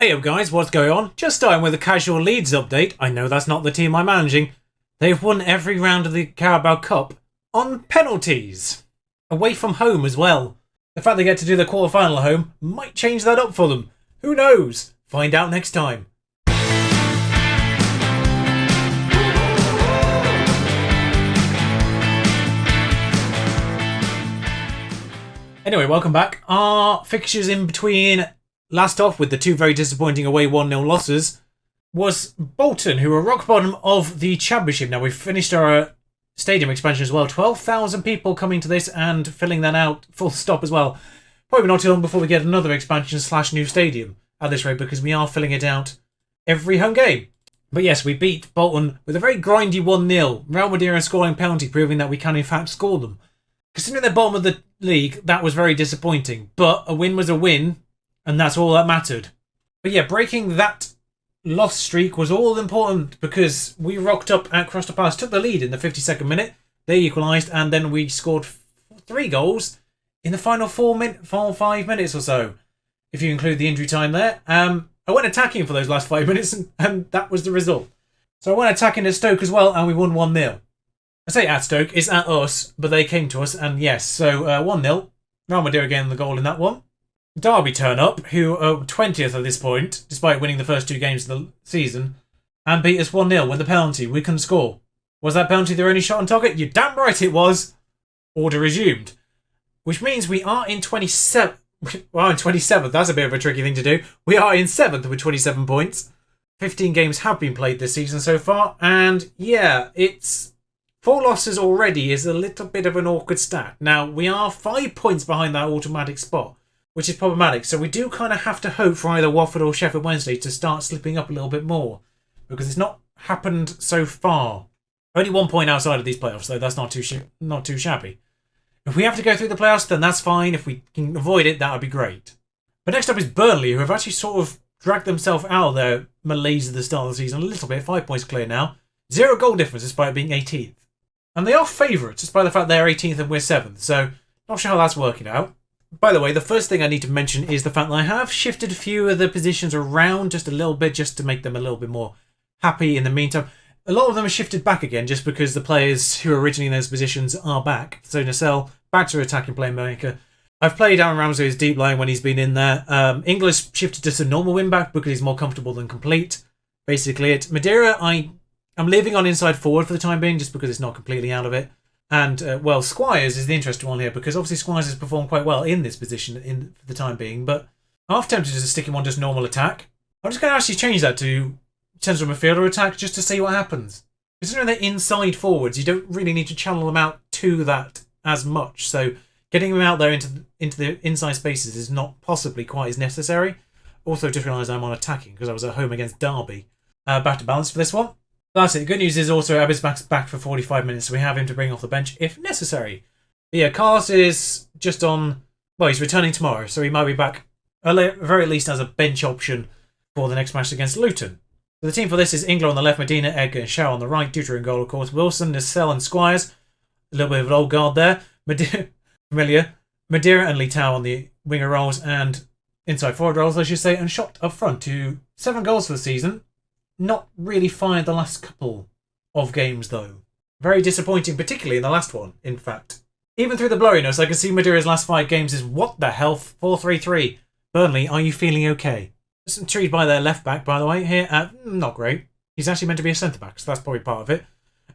Hey up guys, what's going on? Just starting with a casual Leeds update. I know that's not the team I'm managing. They've won every round of the Carabao Cup on penalties. Away from home as well. The fact they get to do the quarter-final at home might change that up for them. Who knows? Find out next time. Anyway, welcome back. Our fixtures in between, last off with the two very disappointing away 1-0 losses, was Bolton, who were rock bottom of the Championship. Now, we've finished our stadium expansion as well. 12,000 people coming to this and filling that out full stop as well. Probably not too long before we get another expansion / new stadium at this rate, because we are filling it out every home game. But yes, we beat Bolton with a very grindy 1-0. Real Madeira scoring penalty, proving that we can in fact score them. Considering they're bottom of the league, that was very disappointing. But a win was a win, and that's all that mattered. But yeah, breaking that loss streak was all important because we rocked up at Crystal Palace, took the lead in the 52nd minute. They equalised, and then we scored 3 goals in the final 5 minutes or so, if you include the injury time there. I went attacking for those last 5 minutes, and that was the result. So I went attacking at Stoke as well, and we won 1-0. I say at Stoke, it's at us, but they came to us, and yes, so 1-0. Real Madeira getting the goal in that one. Derby turn up, who are 20th at this point, despite winning the first 2 games of the season, and beat us 1-0 with a penalty. We couldn't score. Was that penalty their only shot on target? You're damn right it was. Order resumed. Which means we are in 27th. Well, in 27th. That's a bit of a tricky thing to do. We are in 7th with 27 points. 15 games have been played this season so far, and yeah, it's 4 losses already is a little bit of an awkward stat. Now, we are 5 points behind that automatic spot, which is problematic. So we do kind of have to hope for either Watford or Sheffield Wednesday to start slipping up a little bit more, because it's not happened so far. Only 1 point outside of these playoffs, though. That's not too shabby. If we have to go through the playoffs, then that's fine. If we can avoid it, that would be great. But next up is Burnley, who have actually sort of dragged themselves out of their malaise at the start of the season a little bit. 5 points clear now. 0 goal difference despite being 18th. And they are favourites, despite the fact they're 18th and we're 7th. So, not sure how that's working out. By the way, the first thing I need to mention is the fact that I have shifted a few of the positions around just a little bit, just to make them a little bit more happy in the meantime. A lot of them are shifted back again, just because the players who are originally in those positions are back. So, Nacelle, back to attacking playmaker. I've played Aaron Ramsey as deep line when he's been in there. English shifted to some normal wing back because he's more comfortable than complete. Basically it. Madeira, I'm leaving on inside forward for the time being, just because it's not completely out of it. And, well, Squires is the interesting one here, because obviously Squires has performed quite well in this position for the time being, but I'm half tempted to stick him on just normal attack. I'm just going to actually change that to central midfielder attack, just to see what happens. Considering they're inside forwards, you don't really need to channel them out to that as much, so getting them out there into the inside spaces is not possibly quite as necessary. Also, just realised I'm on attacking, because I was at home against Derby. Back to balance for this one. That's it. The good news is also Abisbak's back for 45 minutes, so we have him to bring off the bench if necessary. But yeah, Carlos is just on... Well, he's returning tomorrow, so he might be back, at the very least, as a bench option for the next match against Luton. So the team for this is Ingler on the left, Medina, Edgar and Shaw on the right, Dutra in goal, of course, Wilson, Nacelle and Squires. A little bit of an old guard there. Familiar. Madeira and Litau on the winger roles and inside forward roles, I should say, and shot up front to 7 goals for the season. Not really fired the last couple of games, though. Very disappointing, particularly in the last one, in fact. Even through the blurriness, I can see Madeira's last 5 games is what the hell? 4-3-3. Burnley, are you feeling okay? Just intrigued by their left back, by the way, here. Not great. He's actually meant to be a centre back, so that's probably part of it.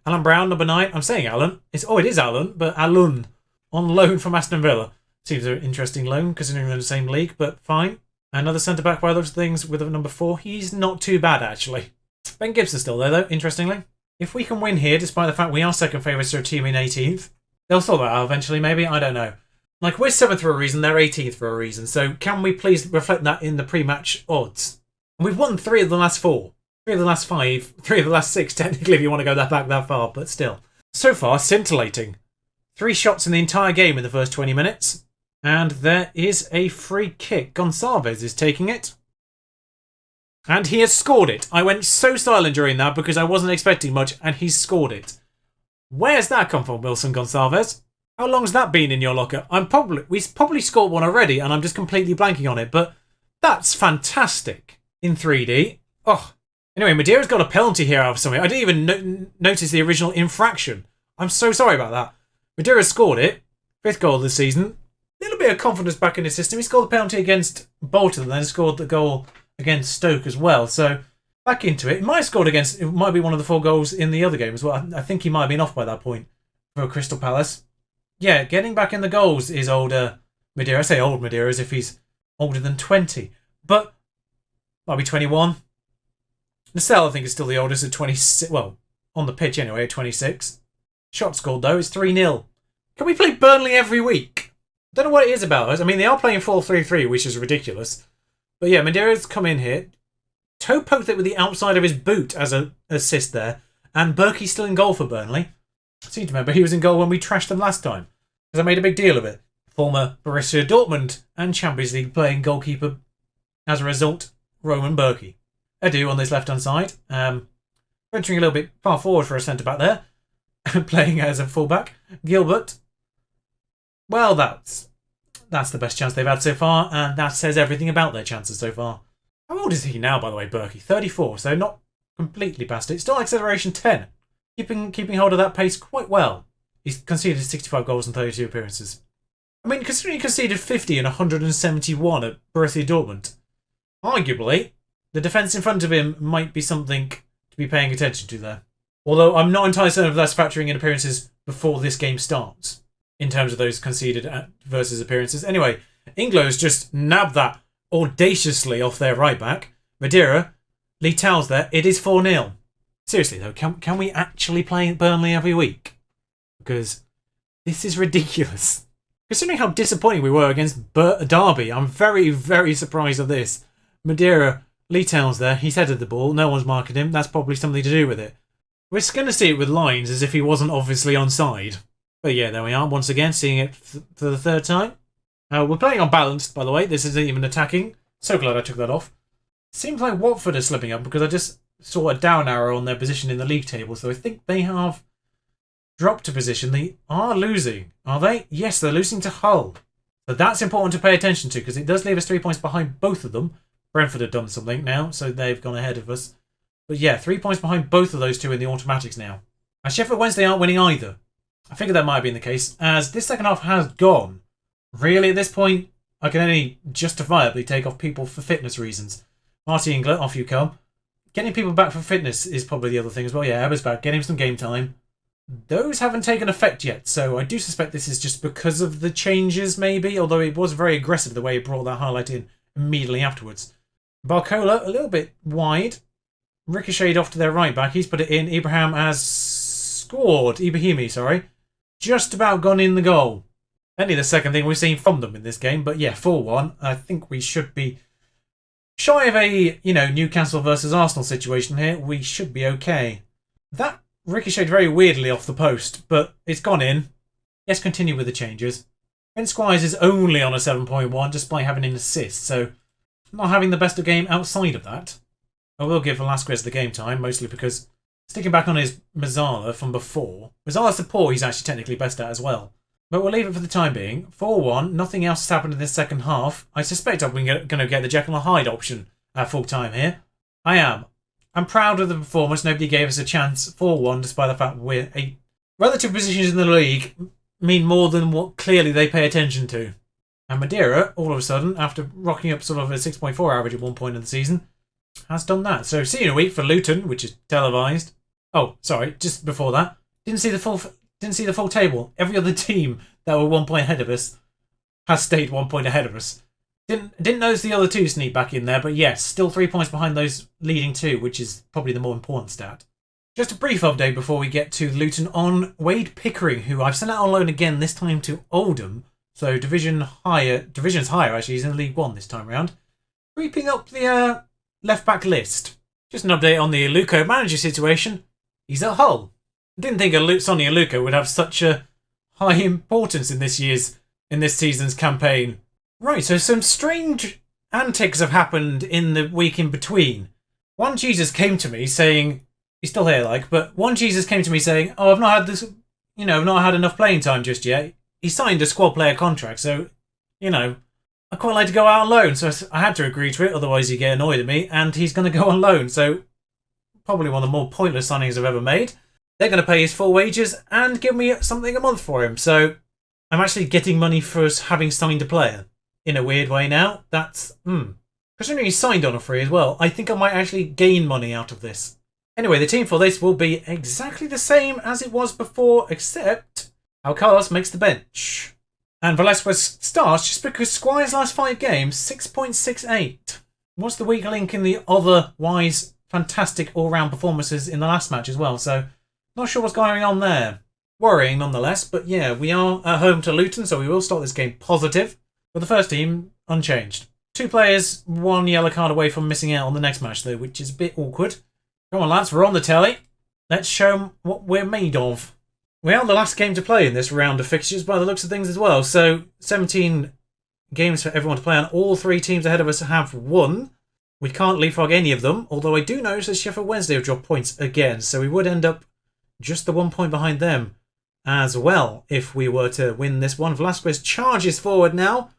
Alan Brown, number 9. I'm saying Alan. It is Alan, but Alun. On loan from Aston Villa. Seems an interesting loan, considering they're in the same league, but fine. Another centre-back by those things with a number 4. He's not too bad, actually. Ben Gibson's still there, though, interestingly. If we can win here, despite the fact we are second favourites to a team in 18th, they'll sort that out eventually, maybe. I don't know. Like, we're 7th for a reason, they're 18th for a reason. So can we please reflect that in the pre-match odds? And we've won 3 of the last 4. 3 of the last 5. 3 of the last 6, technically, if you want to go back that far, but still. So far, scintillating. 3 shots in the entire game in the first 20 minutes. And there is a free kick. Gonçalves is taking it. And he has scored it. I went so silent during that because I wasn't expecting much, and he's scored it. Where's that come from, Wilson Gonçalves? How long's that been in your locker? We've probably scored one already, and I'm just completely blanking on it, but that's fantastic. in 3D. Oh, anyway, Madeira's got a penalty here out of something. I didn't even notice the original infraction. I'm so sorry about that. Madeira scored it. 5th goal of the season. A little bit of confidence back in his system. He scored the penalty against Bolton and then scored the goal against Stoke as well. So back into it. He might have scored against, it might be one of the 4 goals in the other game as well. I think he might have been off by that point for Crystal Palace. Yeah, getting back in the goals is older Madeira. I say old Madeira as if he's older than 20. But might be 21. Nacelle, I think, is still the oldest at 26. Well, on the pitch anyway, at 26. Shot scored, though, is 3-0. Can we play Burnley every week? I don't know what it is about us. I mean, they are playing 4-3-3, which is ridiculous. But yeah, Madeira's come in here. Toe poked it with the outside of his boot as an assist there. And Berkey's still in goal for Burnley. I seem to remember he was in goal when we trashed them last time. Because I made a big deal of it. Former Borussia Dortmund and Champions League playing goalkeeper. As a result, Roman Berkey. Edu on this left-hand side. Venturing a little bit far forward for a centre-back there. Playing as a full-back. Gilbert. Well, that's the best chance they've had so far, and that says everything about their chances so far. How old is he now, by the way, Berkey? 34, so not completely past it. Still acceleration 10. Keeping hold of that pace quite well. He's conceded 65 goals in 32 appearances. I mean, considering he conceded 50 and 171 at Borussia Dortmund, arguably, the defence in front of him might be something to be paying attention to there. Although I'm not entirely certain if that's factoring in appearances before this game starts, in terms of those conceded versus appearances. Anyway, Inglo's just nabbed that audaciously off their right back. Madeira, Lee Towell's there. It is 4-0. Seriously, though, can we actually play Burnley every week? Because this is ridiculous. Considering how disappointing we were against Derby, I'm very, very surprised at this. Madeira, Lee Towell's there. He's headed the ball. No one's marking him. That's probably something to do with it. We're going to see it with lines as if he wasn't obviously onside. But yeah, there we are. Once again, seeing it for the 3rd time. We're playing unbalanced, by the way. This isn't even attacking. So glad I took that off. Seems like Watford are slipping up because I just saw a down arrow on their position in the league table. So I think they have dropped a position. They are losing. Are they? Yes, they're losing to Hull. So that's important to pay attention to because it does leave us 3 points behind both of them. Brentford have done something now, so they've gone ahead of us. But yeah, 3 points behind both of those two in the automatics now. And Sheffield Wednesday aren't winning either. I figured that might have been the case, as this second half has gone. Really, at this point, I can only justifiably take off people for fitness reasons. Marty Ingler, off you come. Getting people back for fitness is probably the other thing as well. Yeah, Ebba's back. Getting some game time. Those haven't taken effect yet, so I do suspect this is just because of the changes, maybe, although it was very aggressive the way he brought that highlight in immediately afterwards. Barcola, a little bit wide. Ricocheted off to their right back. He's put it in. Ibrahim has scored. Ibrahimi, sorry. Just about gone in the goal. Only the second thing we've seen from them in this game. But yeah, 4-1. I think we should be shy of a, Newcastle versus Arsenal situation here. We should be okay. That ricocheted very weirdly off the post, but it's gone in. Let's continue with the changes. Ben Squires is only on a 7.1 despite having an assist, so not having the best of game outside of that. I will give Velasquez the game time, mostly because sticking back on his Mazzala from before. Mazzala's the poor he's actually technically best at as well. But we'll leave it for the time being. 4-1, nothing else has happened in this second half. I suspect I'm going to get the Jekyll and Hyde option at full time here. I am. I'm proud of the performance. Nobody gave us a chance. 4-1, despite the fact we're relative positions in the league mean more than what clearly they pay attention to. And Madeira, all of a sudden, after rocking up sort of a 6.4 average at one point in the season, has done that. So see you in a week for Luton, which is televised. Oh, sorry, just before that, didn't see the full table. Every other team that were 1 point ahead of us has stayed 1 point ahead of us. Didn't notice the other two sneak back in there, but yes, still 3 points behind those leading two, which is probably the more important stat. Just a brief update before we get to Luton on Wade Pickering, who I've sent out on loan again, this time to Oldham. So divisions higher actually. He's in League One this time round. Creeping up the left-back list. Just an update on the Aluko manager situation. He's at Hull. I didn't think Sonny Aluko would have such a high importance in this season's campaign. Right, so some strange antics have happened in the week in between. One Jesus came to me saying, he's still here but one Jesus came to me saying, oh, I've not had enough playing time just yet. He signed a squad player contract, so, I quite like to go out on loan, so I had to agree to it, otherwise he'd get annoyed at me, and he's going to go on loan, so probably one of the more pointless signings I've ever made. They're going to pay his full wages and give me something a month for him, so I'm actually getting money for having signed a player. In a weird way now. That's, considering he signed on a free as well, I think I might actually gain money out of this. Anyway, the team for this will be exactly the same as it was before, except how Carlos makes the bench. And Velasquez starts just because Squire's last 5 games, 6.68. What's the weak link in the otherwise fantastic all-round performances in the last match as well, so not sure what's going on there. Worrying nonetheless, but yeah, we are at home to Luton, so we will start this game positive. But the first team, unchanged. 2 players, 1 yellow card away from missing out on the next match though, which is a bit awkward. Come on lads, we're on the telly. Let's show them what we're made of. We are the last game to play in this round of fixtures by the looks of things as well. So 17 games for everyone to play on. All 3 teams ahead of us have won. We can't leapfrog any of them, although I do notice that Sheffield Wednesday have dropped points again. So we would end up just the 1 point behind them as well if we were to win this one. Velasquez charges forward now.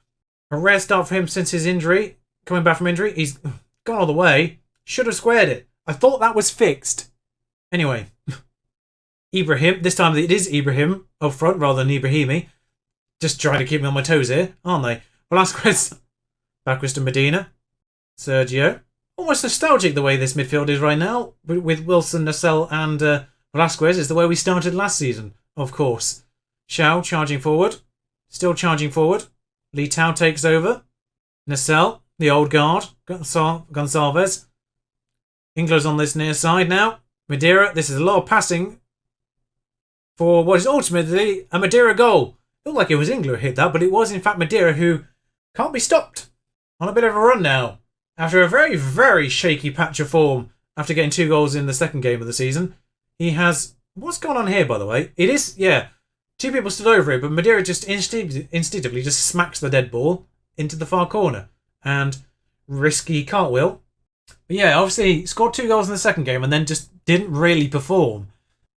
A rare start for him since his injury. Coming back from injury. He's gone all the way. Should have squared it. I thought that was fixed. Anyway. Ibrahim. This time it is Ibrahim up front rather than Ibrahimi. Just trying to keep me on my toes here, aren't they? Velasquez. Backwards to Medina. Sergio. Almost nostalgic the way this midfield is right now. With Wilson, Nassel and Velasquez. Is the way we started last season, of course. Shao charging forward. Still charging forward. Lee Tao takes over. Nassel, the old guard. Gonsalves. Ingler's on this near side now. Madeira, this is a lot of passing for what is ultimately a Madeira goal. Looked like it was Ingler who hit that, but it was in fact Madeira who can't be stopped. On a bit of a run now. After a very, very shaky patch of form after getting 2 goals in the second game of the season, he has... What's going on here, by the way? It is, yeah... 2 people stood over it, but Madeira just instinctively just smacks the dead ball into the far corner. And risky cartwheel. But yeah, obviously he scored 2 goals in the second game and then just didn't really perform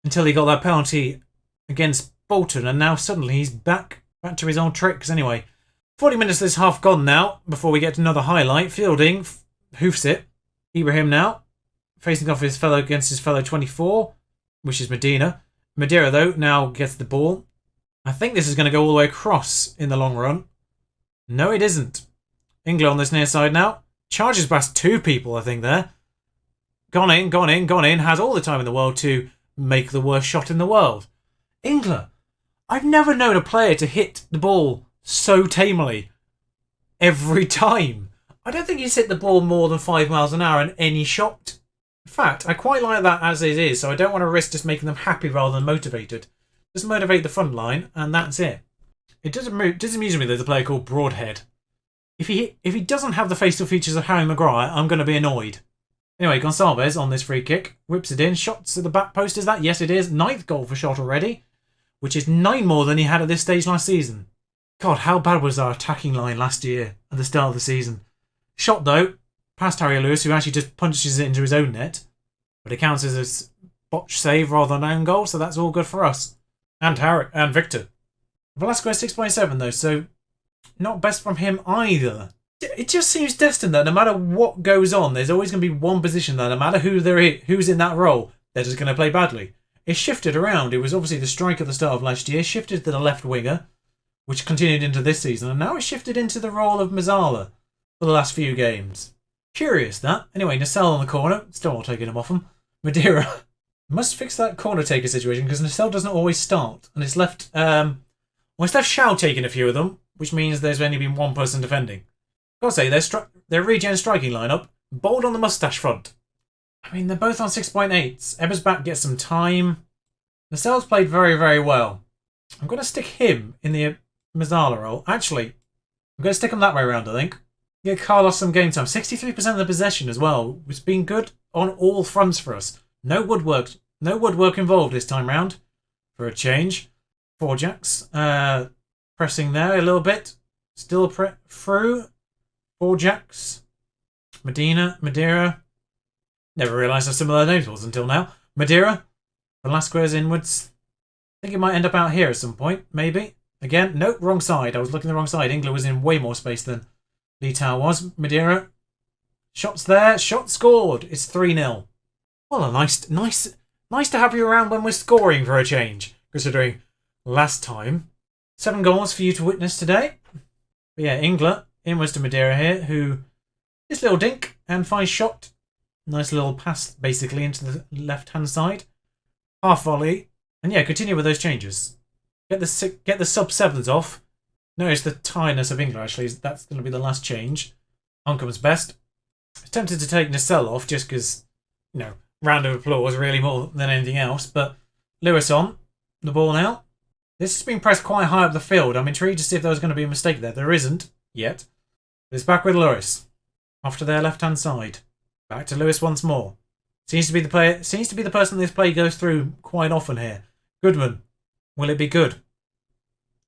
until he got that penalty against Bolton. And now suddenly he's back to his old tricks anyway. 40 minutes of this half gone now before we get to another highlight. Fielding hoofs it. Ibrahim now facing off against his fellow 24, which is Medina. Madeira though now gets the ball. I think this is going to go all the way across in the long run. No, it isn't. Ingler on this near side now. Charges past 2 people, I think, there. Gone in. Has all the time in the world to make the worst shot in the world. Ingler. I've never known a player to hit the ball so tamely every time. I don't think he's hit the ball more than 5 miles an hour in any shot. In fact, I quite like that as it is, so I don't want to risk just making them happy rather than motivated. Just motivate the front line, and that's it. It does amuse me there's a player called Broadhead. If he doesn't have the facial features of Harry Maguire, I'm going to be annoyed. Anyway, Gonsalves on this free kick. Whips it in. Shots at the back post, is that? Yes, it is. 9th goal for Shot already, which is 9 more than he had at this stage last season. God, how bad was our attacking line last year at the start of the season? Shot, though, past Harry Lewis, who actually just punches it into his own net. But it counts as a botch save rather than own goal, so that's all good for us. And Harry and Victor. Velasquez 6.7 though, so not best from him either. It just seems destined that no matter what goes on, there's always going to be one position that no matter who's in that role, they're just going to play badly. It shifted around. It was obviously the striker at the start of last year, shifted to the left winger, which continued into this season, and now it's shifted into the role of Mazzala for the last few games. Curious that. Anyway, Nassel on the corner, still not taking him off him. Madeira. Must fix that corner taker situation because Nassel doesn't always start, and it's left Shao taking a few of them, which means there's only been 1 person defending. Gotta say, their regen striking lineup, bold on the moustache front. I mean, they're both on 6.8s. Ebersbach gets some time. Nassel's played very, very well. I'm going to stick him in the Mazzala role. Actually, I'm going to stick him that way around, I think. Get Carlos some game time. 63% of the possession as well. It's been good on all fronts for us. No woodwork involved this time round, for a change. 4 Jacks. Pressing there a little bit. Still through. 4 Jacks. Madeira. Never realised how similar names was until now. Madeira. Velasquez inwards. I think it might end up out here at some point, maybe. Again, nope, wrong side. I was looking the wrong side. Ingler was in way more space than Lee Tower was. Madeira. Shots there. Shot scored. It's 3-0. Well, nice to have you around when we're scoring for a change, considering last time. 7 goals for you to witness today. But yeah, Ingler inwards to Madeira here, who this little dink and fine shot. Nice little pass basically into the left-hand side. Half volley. And yeah, continue with those changes. Get the sub-7s off. Notice the tiredness of Ingler actually. That's going to be the last change. On comes Best. I was tempted to take Nacelle off just because, you know, round of applause really more than anything else. But Lewis on. The ball now. This has been pressed quite high up the field. I'm intrigued to see if there was going to be a mistake there. There isn't yet. It's back with Lewis. Off to their left-hand side. Back to Lewis once more. Seems to be the person this play goes through quite often here. Goodman. Will it be good?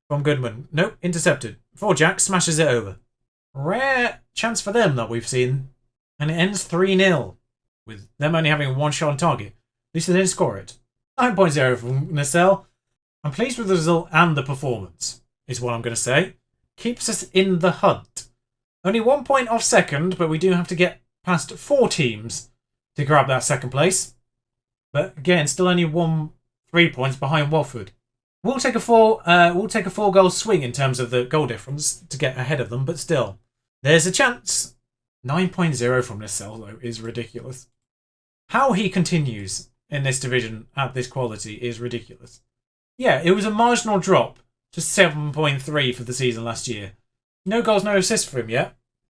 From Goodman. Nope, intercepted. For Jack, smashes it over. Rare chance for them that we've seen. And it ends 3-0. With them only having one shot on target. At least they didn't score it. 9.0 from Nacelle. I'm pleased with the result and the performance, is what I'm going to say. Keeps us in the hunt. Only 1 point off second, but we do have to get past 4 teams to grab that second place. But again, still only 3 points behind Watford. We'll take a 4-goal swing in terms of the goal difference to get ahead of them, but still, there's a chance. 9.0 from Nacelle, though, is ridiculous. How he continues in this division at this quality is ridiculous. Yeah, it was a marginal drop to 7.3 for the season last year. No goals, no assists for him yet,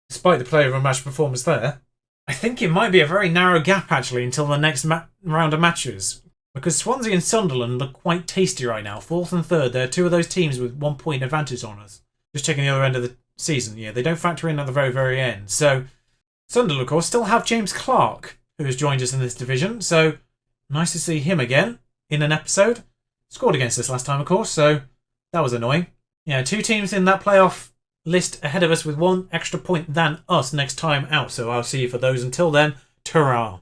despite the player of a match performance there. I think it might be a very narrow gap, actually, until the next round of matches. Because Swansea and Sunderland look quite tasty right now. 4th and 3rd, they're 2 of those teams with 1 point advantage on us. Just checking the other end of the season. Yeah, they don't factor in at the very, very end. So, Sunderland, of course, still have James Clark, who has joined us in this division. So, nice to see him again in an episode. Scored against us last time, of course, so that was annoying. Yeah, 2 teams in that playoff list ahead of us with 1 extra point than us next time out. So I'll see you for those. Until then, ta-ra.